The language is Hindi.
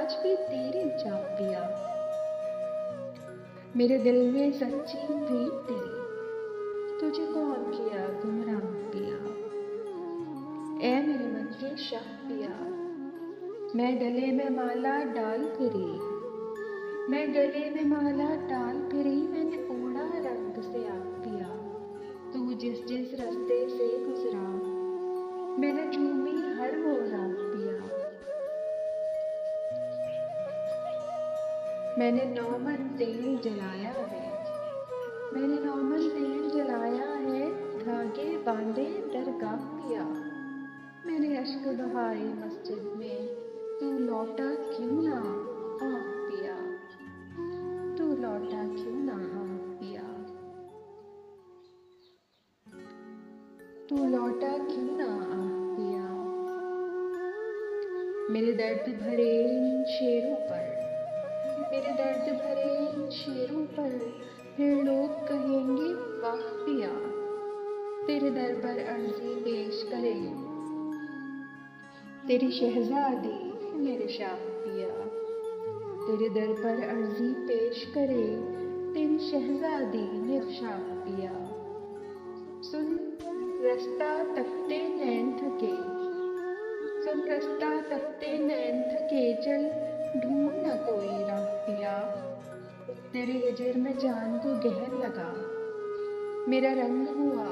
आज भी तेरी चाह पिया। मेरे दिल में सच्ची प्रीत तेरी, तुझे कौन किया गुमराह पिया। ऐ मेरे मन के शाह पिया, मैं गले में माला डाल फिरी। मैं गले में माला डाल फिरी, मैंने ओढ़ा रंग से आग पिया। तू जिस जिस रास्ते से गुजरा, मैंने चूमी हर वो रात पिया। मैंने नौमन तेल जलाया है, मैंने नौमन तेल जलाया है, धागे बांधे दरगाह पिया। मैंने अश्क बहाए मस्जिद में, तू लौटा क्यों ना आ पिया। तू लौटा क्यों ना आ पिया। तू लौटा क्यों ना आ पिया। मेरे दर्द भरे इन शेरों पर, मेरे दर्द भरे इन शेरों पर फिर लोग कहेंगे वाह पिया। तेरे दर पर अर्जी पेश करे, तेरी शहजादी मेरे शाह पिया। तेरे दर पर अर्जी पेश करे, तेरी शहजादी मेरे शाह पिया। सुन रास्ता तकते नैन थके, सुन रास्ता तकते नैन थके, चल ढूंढ न कोई राह पिया। तेरे हिजर में जान को गहर लगा, मेरा रंग हुआ